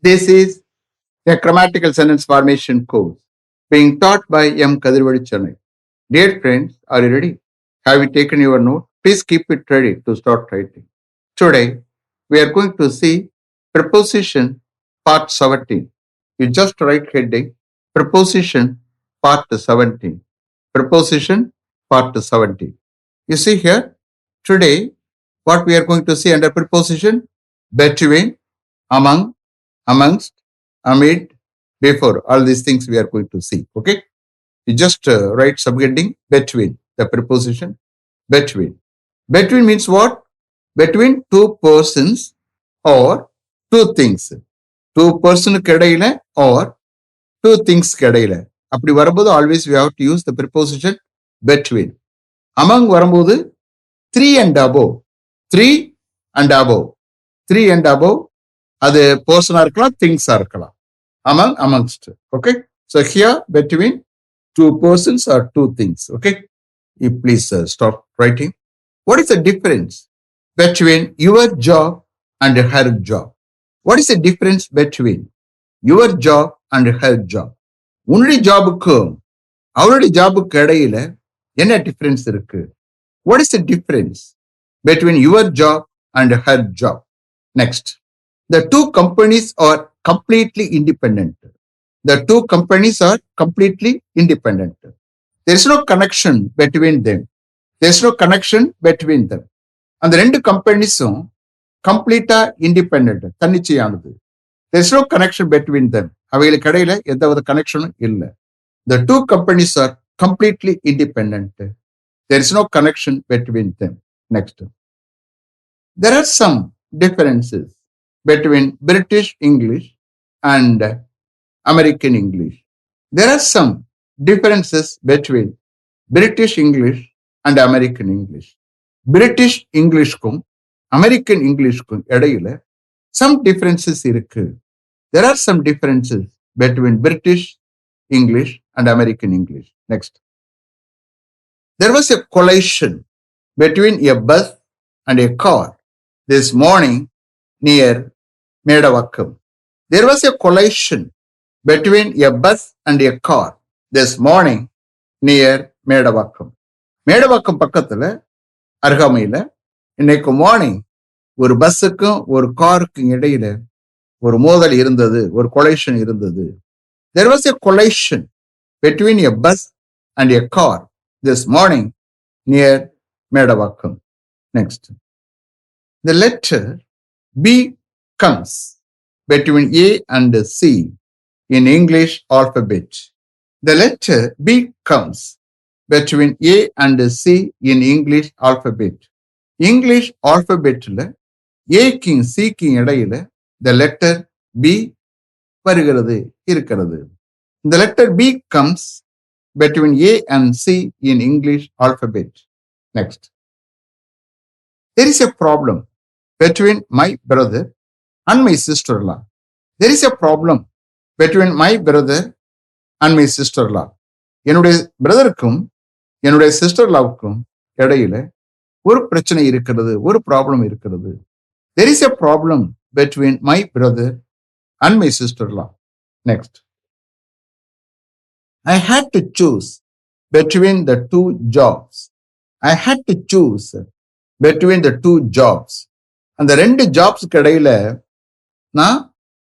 This is a grammatical sentence formation course being taught by M. Kadirvadi Chennai. Dear friends, are you ready? Have you taken your note? Please keep it ready to start writing. Today, we are going to see preposition part 17. You just write heading preposition part 17. Preposition part 17. You see here, today, what we are going to see under preposition? Between, among, amongst, amid, before. All these things we are going to see. Okay. You just write subheading between, the preposition between. Between means what? Between two persons or two things. Two person இடையில or two things இடையில. அப்படி வரும்போது always we have to use the preposition between. Among வரும்போது three and above. Three and above. Three and above. அது person இருக்கலாம், things இருக்கலாம். Among, amongst. Okay. So here between two persons or two things. Okay. You please stop writing. What is the difference between your job and her job? What is the difference between your job and her job? உன்னுடைய ஜாபுக்கும் அவருடைய ஜாபுக்கு இடையில என்ன difference இருக்கு? What is the difference between your job and her job? Next, the two companies are completely independent. The two companies are completely independent. There is no connection between them. There is no connection between them. அந்த ரெண்டு கம்பெனிஸும் கம்ப்ளீட்டா independent, தன்னிச்சையானது. There is no connection between them. அவைகளுக்கு இடையில எந்தவித கனெக்ஷனும் இல்லை. The two companies are completely independent. There is no connection between them. Next, there are some differences between British English and American English. There are some differences between British English and American English. British Englishக்கும் American Englishக்கும் இடையில some differences இருக்கு. There are some differences between British English and American English. Next, there was a collision between a bus and a car this morning near Medavakkam. There was a collision between a bus and a car this morning near Medavakkam. Medavakkam பக்கத்துல அருகாமையில இன்னைக்கு morning ஒரு பஸ்ஸுக்கும் ஒரு காருக்கும் இடையில ஒரு மோதல் இருந்தது, ஒரு கொலைஷன் இருந்தது. There was a collision between a bus and a car this morning near Medavakkam. Next, the letter B comes between A and C in English alphabet. The letter B comes between A and C in English alphabet. English alphabetல ஏக்கும் சிக்கும் இடையில the letter B வருகிறது, இருக்கிறது. The letter B comes between A and C in English alphabet. Next, there is a problem between my brother and my sister-in-law. There is a problem between my brother and my sister-in-law. என்னுடைய பிரதருக்கும் என்னுடைய சிஸ்டர்-in-lawவுக்கும் இடையில ஒரு பிரச்சனை இருக்கிறது, ஒரு problem இருக்கிறது. There is a problem between my brother and my sister-in-law. Next, I had to choose between the two jobs. I had to choose between the two jobs. அந்த ரெண்டு ஜாப்ஸ்க்கு இடையில நான்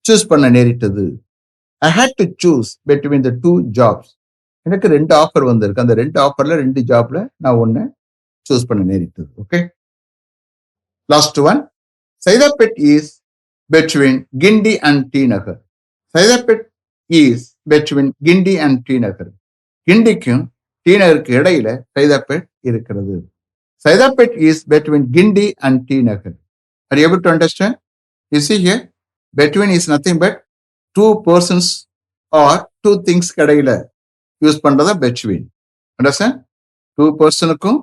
சூஸ் பண்ண நேரிட்டது. I had to choose between the two jobs. எனக்கு ரெண்டு offer வந்திருக்கு. அந்த ரெண்டு ஆஃபர்ல ரெண்டு ஜாப்ல நான் ஒன்னு சூஸ் பண்ண நேரிட்டது. Okay. Last one, Saidapet is between Gindi and T Nagar. Saidapet is between Gindi and T Nagar. கிண்டிக்கும் டி நகருக்கு இடையில சைதாப்பேட் இருக்கிறது. Saidapet is between Gindi and T Nagar. Are you able to understand? You see here, between is nothing but two persons or two things இடையில use பண்றதா between. Understand? Two personுக்கும்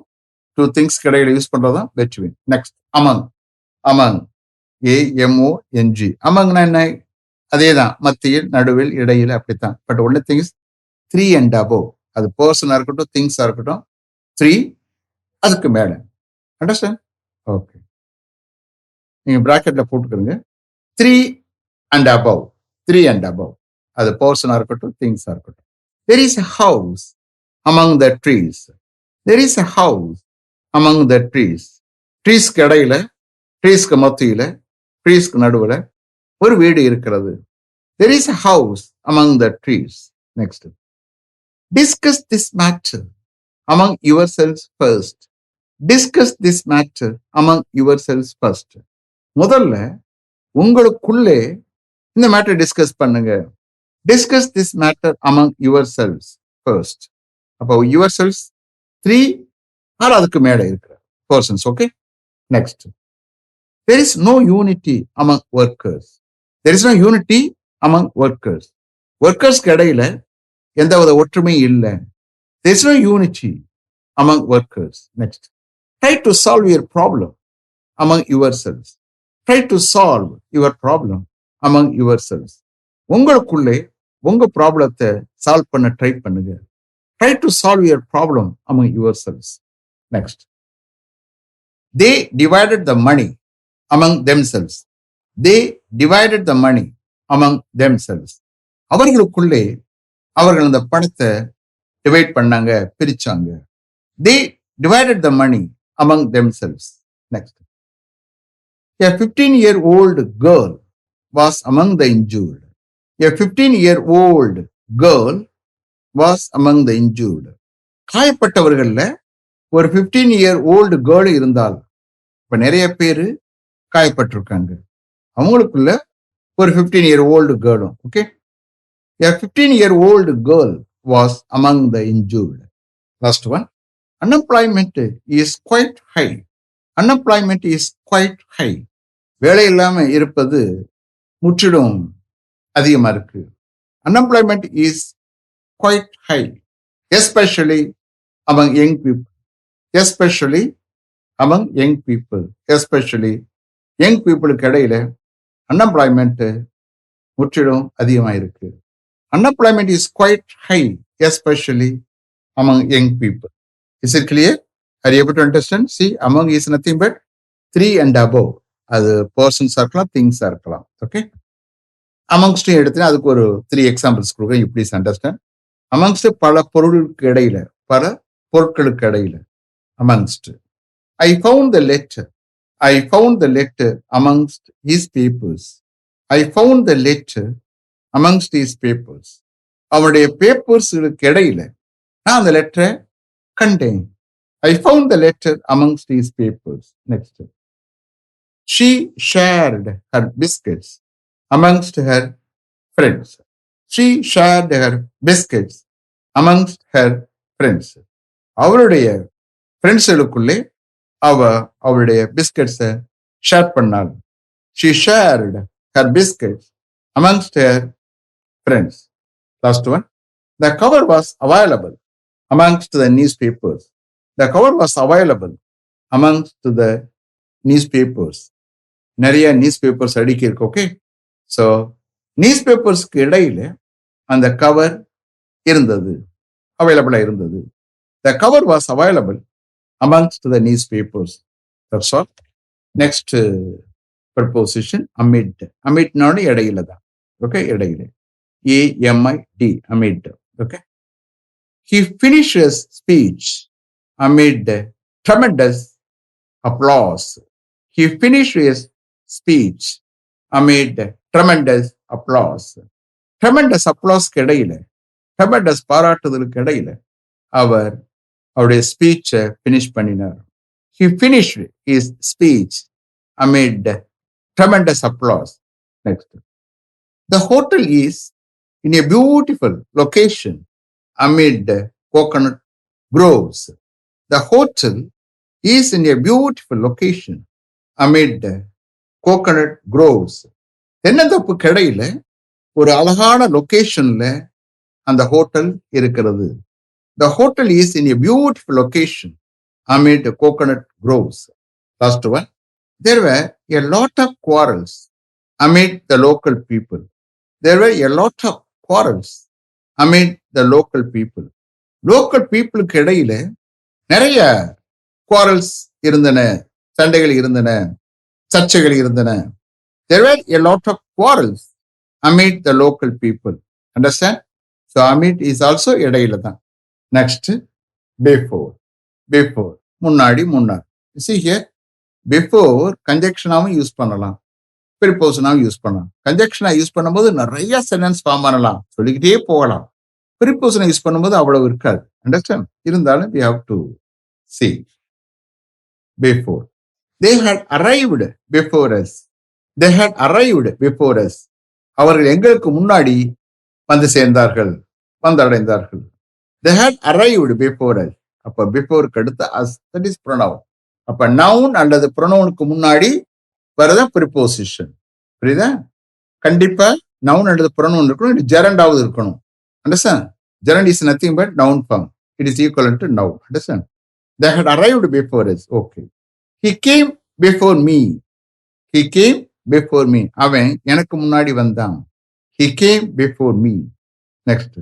two things இடையில use பண்றதா between. Next, among. Among. AMONG. amongனா என்ன? அதேதான், மத்தியில், நடுவில், இடையில, அப்படித்தான். But only things three and above. அது பர்சனா இருக்கட்டும், திங்ஸா இருக்கட்டும், த்ரீ அதுக்கு மேல. அண்டர்ஸ்டாண்ட்? ஓகே, நீங்க பிராக்கெட்ல போட்டுக்கிறீங்க. Three and above. 3 and above. அது பர்சனாக இருக்கட்டும், திங்ஸாக இருக்கட்டும். There is a house among the trees. There is a house among the trees. ட்ரீஸ்க்கு இடையில, ட்ரீஸ்க்கு மத்தியில, ட்ரீஸ்க்கு நடுவில் ஒரு வீடு இருக்கிறது. There is a house among the trees. Next. Discuss this matter among yourselves first. Discuss this matter among yourselves first. முதல்ல உங்களுக்குள்ளே இந்த matter discuss பண்ணுங்க. Discuss this matter among yourselves first. அப்போ yourselves 3 or அதுக்கு மேல இருக்கிற persons. Okay. Next. There is no unity among workers. There is no unity among workers. Workersக்கு இடையில எந்தவித ஒற்றுமையும் இல்லை. There is no unity among workers. Next. Try to solve your problem among yourselves. Try to solve your problem among yourselves. உங்களுக்குள்ளே உங்க ப்ராப்ளத்தை solve பண்ண try பண்ணுங்க. Try to solve your problem among yourselves. Next. They divided the money among themselves. They divided the money among themselves. அவர்களுக்குள்ளே அவர்கள் அந்த பணத்தை divide பண்ணாங்க, பிரிச்சாங்க. They divided the money among themselves. Next. A 15-year-old girl was among the injured. A 15-year-old girl was among the injured. காயப்பட்டவர்கள்ல ஒரு 15-year-old girl இருந்தால், இப்ப நிறைய பேரு காயப்பட்டிருக்காங்க. அவங்களுக்குள்ள ஒரு 15-year-old girl. Okay. A 15-year-old girl was among the injured. Last one. Unemployment is quite high. Unemployment is quite high. வேலை இல்லாம இருப்பது முற்றிலும் அதிகமா இருக்கு. Unemployment is quite high, especially among young people. Especially among young people. Especially young peopleக்கு இடையில unemployment முற்றிலும் அதிகமா இருக்கு. Unemployment is quite high, especially among young people. Is it clear? Are you able to understand? See, among is nothing but 3 and above. அது persons இருக்கலாம், things இருக்கலாம். Okay. Amongst எடுத்தா அதுக்கு ஒரு 3 examples கொடுக்குறேன். You please understand. Amongst பல பொருளுக்கு இடையில, பல பொருட்களுக்கு இடையில. Amongst. I found the letter. I found the letter amongst his papers. I found the letter amongst his papers. அவருடைய பேப்பர்ஸ்களுக்கு இடையில நான் அந்த லெட்டரை கண்டேன். I found the letter amongst his papers. Next. She shared her biscuits amongst her friends. She shared her biscuits amongst her friends. அவருடைய ஃப்ரெண்ட்ஸ்களுக்குள்ளே அவருடைய பிஸ்கட்ஸை share பண்ணாள். She shared her biscuits amongst her friends. Last one. The cover was available amongst the newspapers. The cover was available amongst the newspapers. நிறைய news papers அடிக்கி இருக்கு. Okay. So news பேப்பர்ஸ்க்கு இடையில அந்த cover இருந்தது, அவைலபிளா இருந்தது. The cover was available amongst the newspapers. That's all. Next preposition, amid. Amid இடையில தான். ஓகே, இடையில. AMID, amid. Okay. He finished his speech amid tremendous applause. He finished his speech amid tremendous applause. Tremendous applause இடையில, tremendous பாராட்டுதலுக்கு இடையில அவருடைய ஸ்பீச்சை finish பண்ணினார். He finished his speech amid tremendous applause. Next. The hotel is in a beautiful location amid coconut groves. The hotel is in a beautiful location amid coconut groves. தென்னந்தோப்பு கடையில ஒரு அழகான லொகேஷன்ல அந்த hotel இருக்கிறது. The hotel is in a beautiful location amid coconut groves. Last one. There were a lot of quarrels amid the local people. There were a lot of quarrels amid the local people. Local peopleக்கு இடையில நிறைய quarrels இருந்தன, சண்டைகள் இருந்தன, சர்ச்சைகள் இருந்தன. There were a lot of quarrels amid the local people. Understand? So amid is also இடையில தான். Next, before. Before. முன்னாடி முன்னாடி. You see here, before கன்ஜெக்ஷனாவும் யூஸ் பண்ணலாம், ப்ரிப்போசனாவும் யூஸ் பண்ணலாம். கன்ஜெக்ஷனா யூஸ் பண்ணும்போது நிறைய சென்டென்ஸ் ஃபார்ம் பண்ணலாம், சொல்லிக்கிட்டே போகலாம். ப்ரிப்போசனை யூஸ் பண்ணும்போது அவ்வளவு இருக்காது. அண்டர்ஸ்டாண்ட்? இருந்தாலும் we have to see. Before. They had arrived before us. They had arrived before us. அவர்கள் எங்களுக்கு முன்னாடி வந்து சேர்ந்தார்கள், வந்தடைந்தார்கள். They had arrived before us. அப்ப பிஃபோருக்கு அடுத்த as, that is pronoun. அப்ப நவுன் அல்லது ப்ரொனவுனுக்கு முன்னாடி வரதான் ப்ரிப்போசிஷன். புரியுதா? கண்டிப்பா நவுன் அல்லது ப்ரொனவுன் இருக்கணும், இது ஜெரண்டாவது இருக்கணும். Understand? Gerund is nothing but noun form. It is equal to noun. Understand? They had arrived before us. Okay. He came before me. He came before me. அவன் எனக்கு முன்னாடி வந்தான். He came before me. Next.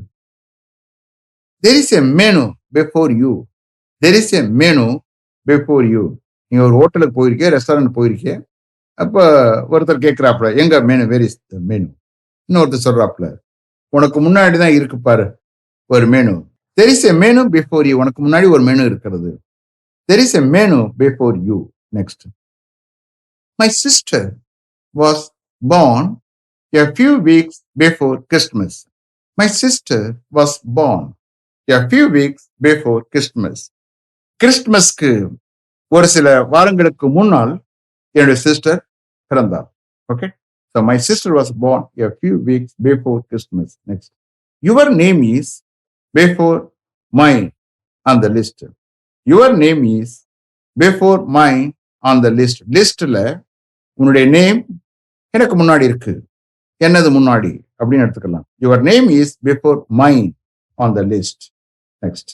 There is a menu before you. There is a menu before you. நீங்க ஒரு ஹோட்டலுக்கு போயிருக்கே, restaurant போயிருக்கே, அப்ப ஒருத்தர் கேட்கிறாப்ல, எங்க menu, where is the menu? இன்னொருத்தர் சொல்றாப்ல, உனக்கு முன்னாடி தான் இருக்கு பாரு ஒரு menu. There is a menu before you. உனக்கு முன்னாடி ஒரு மெனு இருக்கிறது. There is a menu before you. Next. My sister was born a few weeks before Christmas. My sister was born a few weeks before Christmas. கிறிஸ்துமஸ்க்கு ஒரு சில வாரங்களுக்கு முன்னால் என்னுடைய sister பிறந்தார். Okay. So my sister was born a few weeks before Christmas. Next. Your name is before mine on the list. Your name is before mine on the list. லிஸ்ட்ல உன்னுடைய name எனக்கு முன்னாடி இருக்கு, என்னது முன்னாடி அப்படின்னு எடுத்துக்கலாம். Your name is before mine on the list. Next.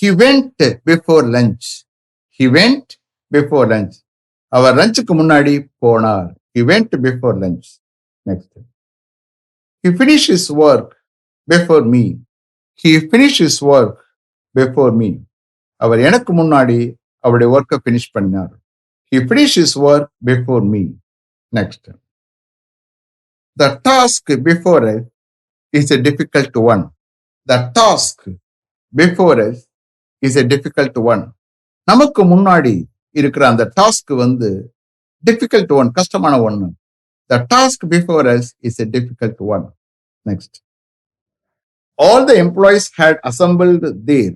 He went before lunch. He went before lunch. அவர் லஞ்சுக்கு முன்னாடி போனார். He went before lunch. Next. He finished his work before me. He finished his work before me. அவர் எனக்கு முன்னாடி அவருடைய ஒர்க்கை finish பண்ணார். He finished his work before me. Next. The task before us is a difficult one. The task before us is a difficult one. நமக்கு முன்னாடி இருக்கிற அந்த task difficult one, கஷ்டமான ஒன்று. The task before us is a difficult one. Next. All the employees had assembled there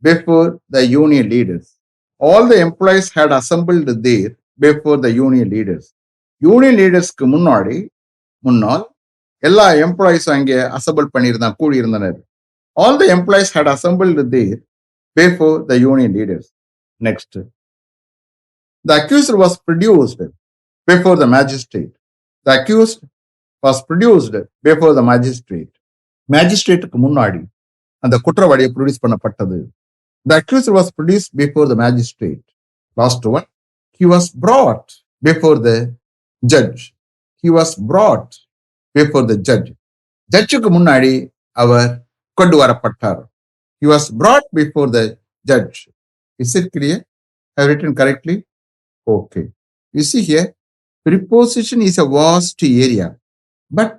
before the union leaders. All the employees had assembled there before the union leaders. Union லீடர்ஸ்க்கு முன்னால் எல்லா எம்ப்ளாயிஸும் அங்கே assemble பண்ணியிருந்தாங்க, கூடியிருந்தனர். All the employees had assembled there before the union leaders. Next. The accused was produced before the magistrate. The accused was produced before the magistrate. மேஜிஸ்ட்ரேட்டுக்கு முன்னாடி அந்த குற்றவாளியை produce பண்ணப்பட்டது. The accused was produced before the magistrate. Last one. He was brought before the judge. He was brought before the judge. ஜட்ஜுக்கு முன்னாடி அவர் கொண்டு வரப்பட்டார். He was brought before the judge. Is it clear? I have written correctly? Okay. You see here, preposition is a vast area. But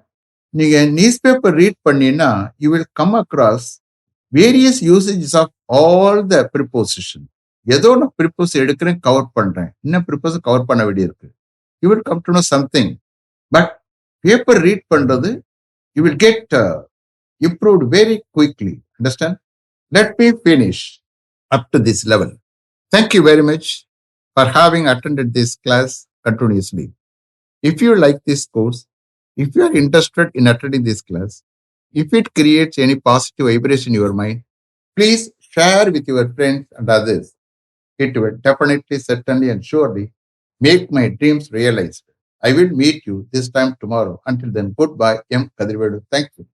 நீங்க news paper read பண்ணீங்கன்னா you will come across various usages of all the preposition. ஏதோ நான் ப்ரிப்போஸ் எடுக்கிறேன், cover பண்றேன், இன்னும் ப்ரிப்போஸ் cover பண்ண வேண்டியிருக்கு. You will come to know something. But paper read பண்றது you will get improved very quickly. Understand? Let me finish up to this level. Thank you very much for having attended this class continuously. If you like this course, if you are interested in attending this class, if it creates any positive vibration in your mind, please share with your friends and others. It will definitely, certainly and surely make my dreams realized. I will meet you this time tomorrow. Until then, goodbye. M. Kadirvedu. Thank you.